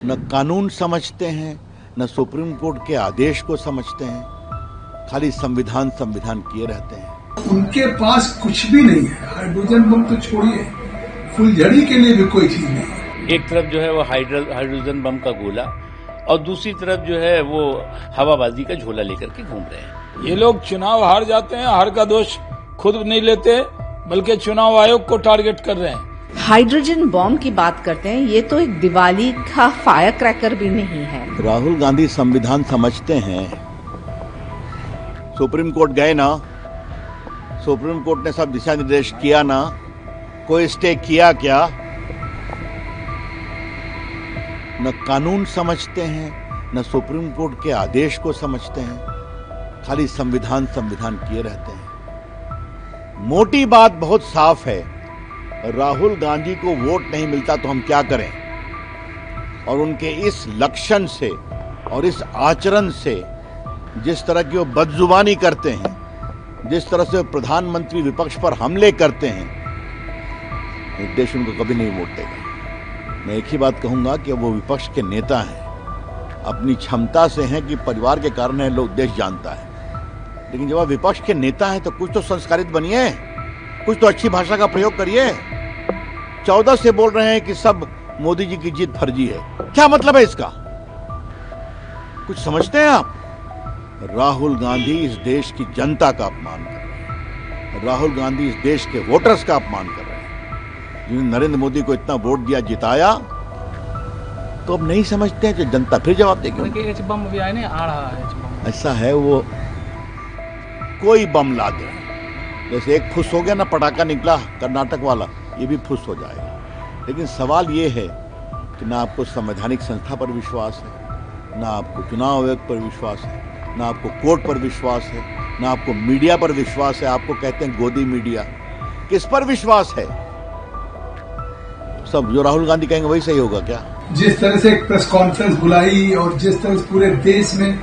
न कानून समझते हैं, न सुप्रीम कोर्ट के आदेश को समझते हैं, खाली संविधान किए रहते हैं। उनके पास कुछ भी नहीं है। हाइड्रोजन बम तो छोड़िए, फुलझड़ी के लिए भी कोई चीज नहीं है। एक तरफ जो है वो हाइड्रोजन बम का गोला और दूसरी तरफ जो है वो हवाबाजी का झोला लेकर के घूम रहे हैं। ये लोग चुनाव हार जाते हैं, हार का दोष खुद नहीं लेते बल्कि चुनाव आयोग को टारगेट कर रहे हैं। हाइड्रोजन बॉम्ब की बात करते हैं, ये तो एक दिवाली का फायर क्रैकर भी नहीं है। राहुल गांधी संविधान समझते हैं। सुप्रीम कोर्ट गए ना, सुप्रीम कोर्ट ने सब दिशा निर्देश किया ना, कोई स्टे किया क्या? न कानून समझते हैं, न सुप्रीम कोर्ट के आदेश को समझते हैं, खाली संविधान किए रहते हैं। मोटी बात बहुत साफ है, राहुल गांधी को वोट नहीं मिलता तो हम क्या करें? और उनके इस लक्षण से और इस आचरण से, जिस तरह की वो बदजुबानी करते हैं, जिस तरह से प्रधानमंत्री विपक्ष पर हमले करते हैं, देश उनको कभी नहीं वोट देगा। मैं एक ही बात कहूंगा कि वो विपक्ष के नेता हैं, अपनी क्षमता से हैं कि परिवार के कारण है, लोग देश जानता है, लेकिन जब आप विपक्ष के नेता हैं तो कुछ तो संस्कारित बनिए, कुछ तो अच्छी भाषा का प्रयोग करिए। 14 से बोल रहे हैं कि सब मोदी जी की जीत फर्जी है, क्या मतलब है इसका? कुछ समझते हैं आप? राहुल गांधी इस देश की जनता का अपमान कर रहे हैं, राहुल गांधी इस देश के वोटर्स का अपमान कर रहे हैं, जिन्होंने नरेंद्र मोदी को इतना वोट दिया, जिताया, तो अब नहीं समझते हैं तो जनता फिर जवाब देगी। बम भी आए आ रहा है। ऐसा है, वो कोई बम ला दे, जैसे एक फुस हो गया ना, पटाखा निकला कर्नाटक वाला, ये भी फुस हो जाएगा। लेकिन सवाल ये है कि ना आपको संवैधानिक संस्था पर विश्वास है, ना आपको चुनाव आयोग पर विश्वास है, ना आपको कोर्ट पर विश्वास है, ना आपको मीडिया पर विश्वास है। आपको कहते हैं गोदी मीडिया, किस पर विश्वास है? सब जो राहुल गांधी कहेंगे वही सही होगा क्या? जिस तरह से एक प्रेस कॉन्फ्रेंस बुलाई और जिस तरह से पूरे देश में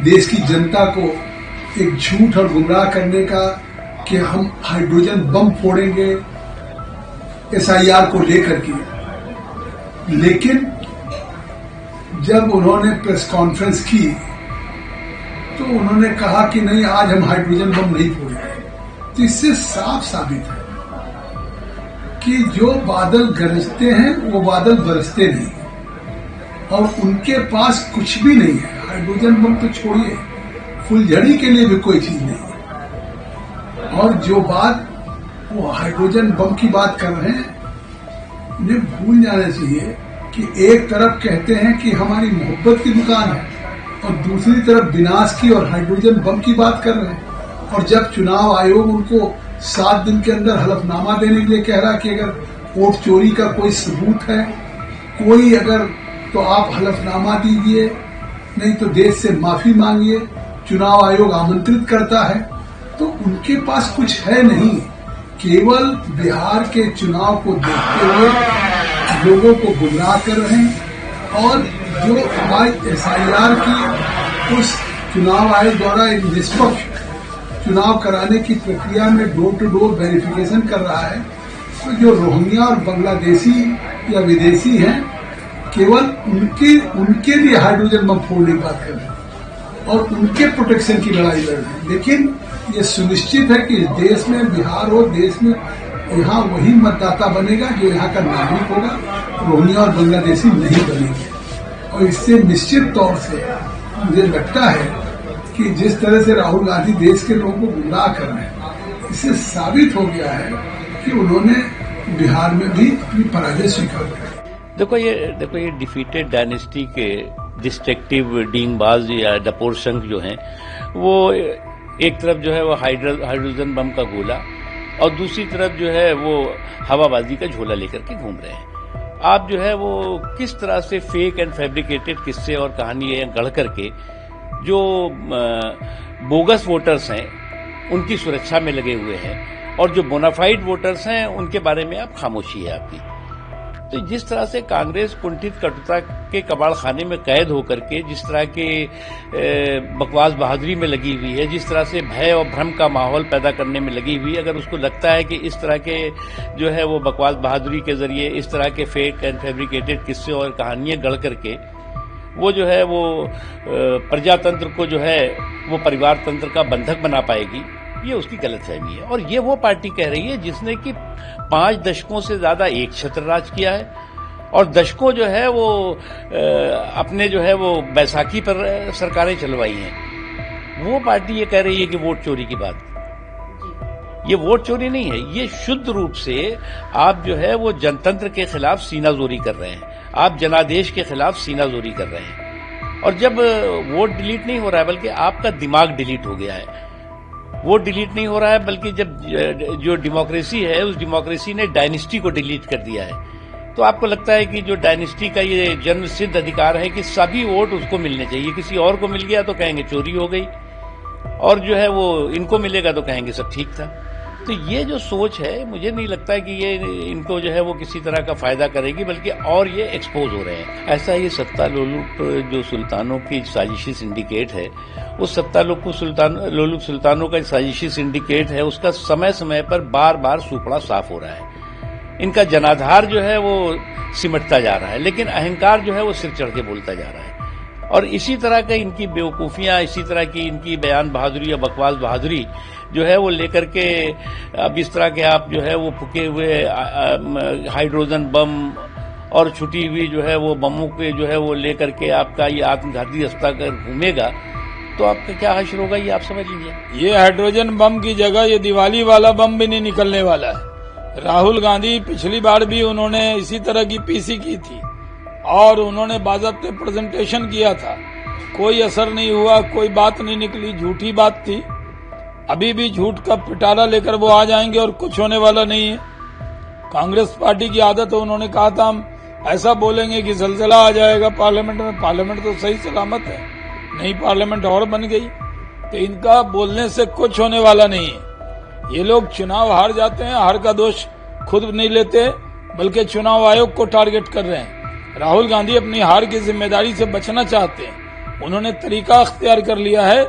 देश की जनता को एक झूठ और गुमराह करने का कि हम हाइड्रोजन बम फोड़ेंगे SIR को लेकर के, लेकिन जब उन्होंने प्रेस कॉन्फ्रेंस की तो उन्होंने कहा कि नहीं, आज हम हाइड्रोजन बम नहीं फोड़ेंगे। तो इससे साफ साबित है कि जो बादल गरजते हैं वो बादल बरसते नहीं, और उनके पास कुछ भी नहीं है। हाइड्रोजन बम तो छोड़िए, फुलझड़ी के लिए भी कोई चीज नहीं है। और जो बात वो हाइड्रोजन बम की बात कर रहे हैं, उन्हें भूल जाना चाहिए कि एक तरफ कहते हैं कि हमारी मोहब्बत की दुकान है और दूसरी तरफ विनाश की और हाइड्रोजन बम की बात कर रहे हैं। और जब चुनाव आयोग उनको 7 दिन के अंदर हलफनामा देने के लिए कह रहा कि अगर वोट चोरी का कोई सबूत है, कोई अगर, तो आप हलफनामा दीजिए, नहीं तो देश से माफी मांगिए, चुनाव आयोग आमंत्रित करता है। तो उनके पास कुछ है नहीं, केवल बिहार के चुनाव को देखते हुए लोगों को गुमराह कर रहे हैं। और जो हमारी SIR की उस चुनाव आयोग द्वारा एक निष्पक्ष चुनाव कराने की प्रक्रिया में डोर टू डोर वेरिफिकेशन कर रहा है, तो जो रोहिंग्या और बांग्लादेशी या विदेशी हैं, केवल उनके लिए हाइड्रोजन बम फोड़ने की बात कर रहे हैं और उनके प्रोटेक्शन की लड़ाई लड़ रहे हैं। लेकिन ये सुनिश्चित है कि देश में, बिहार हो, देश में यहाँ वही मतदाता बनेगा जो यहाँ का नागरिक होगा, रोहिंग्या और बांग्लादेशी नहीं बनेंगे। और इससे निश्चित तौर से मुझे लगता है कि जिस तरह से राहुल गांधी देश के लोगों को गुमराह कर रहे हैं, इससे साबित हो गया है कि उन्होंने बिहार में भी अपनी पराजय स्वीकार की। देखो ये डिफीटेड डायनेस्टी के डिस्ट्रक्टिव डींगबाज या डपोर संघ जो हैं, वो एक तरफ जो है वो हाइड्रोजन बम का गोला और दूसरी तरफ जो है वो हवाबाजी का झोला लेकर के घूम रहे हैं। आप जो है वो किस तरह से फेक एंड फैब्रिकेटेड किस्से और कहानियां गढ़ करके जो बोगस वोटर्स हैं उनकी सुरक्षा में लगे हुए हैं, और जो बोनाफाइड वोटर्स हैं उनके बारे में आप खामोशी है आपकी। तो जिस तरह से कांग्रेस कुंठित कटुता के कबाड़ खाने में कैद होकर के जिस तरह के बकवास बहादुरी में लगी हुई है, जिस तरह से भय और भ्रम का माहौल पैदा करने में लगी हुई, अगर उसको लगता है कि इस तरह के जो है वो बकवास बहादुरी के जरिए इस तरह के फेक एंड फैब्रिकेटेड किस्से और कहानियां गढ़ करके वो जो है वो प्रजातंत्र को जो है वो परिवार तंत्र का बंधक बना पाएगी, ये उसकी गलतफहमी है। और ये वो पार्टी कह रही है जिसने कि 5 दशकों से ज्यादा एक छत्र राज किया है और दशकों जो है वो अपने जो है वो बैसाखी पर सरकारें चलवाई हैं। वो पार्टी ये कह रही है कि वोट चोरी की बात। ये वोट चोरी नहीं है, ये शुद्ध रूप से आप जो है वो जनतंत्र के खिलाफ सीनाजोरी कर रहे हैं, आप जनादेश के खिलाफ सीनाजोरी कर रहे हैं। और जब वोट डिलीट नहीं हो रहा है बल्कि आपका दिमाग डिलीट हो गया है, वोट डिलीट नहीं हो रहा है बल्कि जब जो डेमोक्रेसी है उस डेमोक्रेसी ने डायनेस्टी को डिलीट कर दिया है, तो आपको लगता है कि जो डायनेस्टी का ये जन्म सिद्ध अधिकार है कि सभी वोट उसको मिलने चाहिए, किसी और को मिल गया तो कहेंगे चोरी हो गई और जो है वो इनको मिलेगा तो कहेंगे सब ठीक था। तो ये जो सोच है मुझे नहीं लगता है कि ये इनको जो है वो किसी तरह का फायदा करेगी, बल्कि और ये एक्सपोज हो रहे हैं। ऐसा ये सत्ता लोलुप जो सुल्तानों की साजिशी सिंडिकेट है, उस सत्ता लोलुप सुल्तानों का साजिशी सिंडिकेट है, उसका समय समय पर बार बार सूपड़ा साफ हो रहा है। इनका जनाधार जो है वो सिमटता जा रहा है, लेकिन अहंकार जो है वो सिर चढ़ के बोलता जा रहा है। और इसी तरह का इनकी बेवकूफियां, इसी तरह की इनकी बयान बहादुरी या बकवास बहादुरी जो है वो लेकर के अब इस तरह के आप जो है वो फूके हुए हाइड्रोजन बम और छुटी हुई जो है वो बमों के जो है वो लेकर के आपका ये आत्मघाती रास्ता कर घूमेगा तो आपका क्या हश्र होगा ये आप समझ लीजिए। ये हाइड्रोजन बम की जगह ये दिवाली वाला बम भी नहीं निकलने वाला है। राहुल गांधी पिछली बार भी उन्होंने इसी तरह की पीसी की थी और उन्होंने बाज़ाब्ते प्रेजेंटेशन किया था, कोई असर नहीं हुआ, कोई बात नहीं निकली, झूठी बात थी। अभी भी झूठ का पिटारा लेकर वो आ जाएंगे और कुछ होने वाला नहीं है। कांग्रेस पार्टी की आदत है, उन्होंने कहा था हम ऐसा बोलेंगे कि जलजला आ जाएगा पार्लियामेंट में। पार्लियामेंट तो सही सलामत है, नई पार्लियामेंट और बन गई, तो इनका बोलने से कुछ होने वाला नहीं है। ये लोग चुनाव हार जाते हैं, हार का दोष खुद नहीं लेते बल्कि चुनाव आयोग को टारगेट कर रहे हैं। राहुल गांधी अपनी हार की जिम्मेदारी से बचना चाहते हैं। उन्होंने तरीका अख्तियार कर लिया है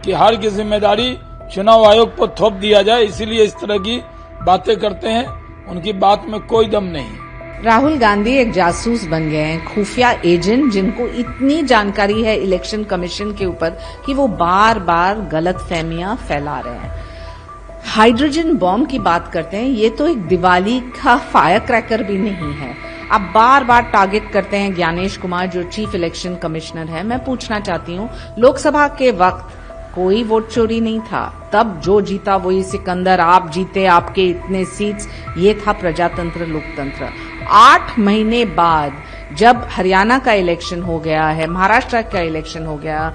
कि हार की जिम्मेदारी चुनाव आयोग पर थोप दिया जाए, इसीलिए इस तरह की बातें करते हैं। उनकी बात में कोई दम नहीं। राहुल गांधी एक जासूस बन गए हैं, खुफिया एजेंट, जिनको इतनी जानकारी है इलेक्शन कमीशन के ऊपर कि वो बार बार गलत फहमियां फैला रहे हैं। हाइड्रोजन बॉम्ब की बात करते हैं, ये तो एक दिवाली का फायर क्रैकर भी नहीं है। आप बार बार टारगेट करते हैं ज्ञानेश कुमार जो चीफ इलेक्शन कमिश्नर है। मैं पूछना चाहती हूँ, लोकसभा के वक्त कोई वोट चोरी नहीं था, तब जो जीता वही सिकंदर, आप जीते, आपके इतने सीट्स, ये था प्रजातंत्र लोकतंत्र। 8 महीने बाद जब हरियाणा का इलेक्शन हो गया है, महाराष्ट्र का इलेक्शन हो गया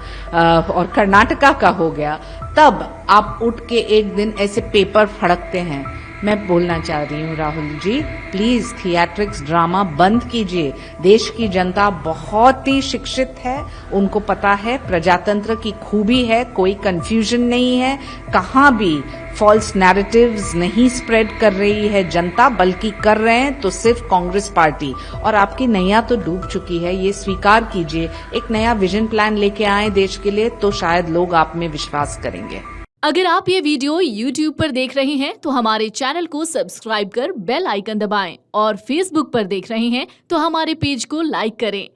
और कर्नाटका का हो गया, तब आप उठ के एक दिन ऐसे पेपर फड़कते हैं। मैं बोलना चाह रही हूँ Rahul ji, please theatrics drama बंद कीजिए। देश की जनता बहुत ही शिक्षित है, उनको पता है प्रजातंत्र की खूबी है, कोई कंफ्यूजन नहीं है, कहाँ भी फॉल्स नैरेटिव्स नहीं स्प्रेड कर रही है जनता, बल्कि कर रहे हैं तो सिर्फ कांग्रेस पार्टी। और आपकी नैया तो डूब चुकी है, ये स्वीकार कीजिए। एक नया विजन प्लान लेके आए देश के लिए तो शायद लोग आप में विश्वास करेंगे। अगर आप ये वीडियो YouTube पर देख रहे हैं तो हमारे चैनल को सब्सक्राइब कर बेल आइकन दबाएं और Facebook पर देख रहे हैं तो हमारे पेज को लाइक करें।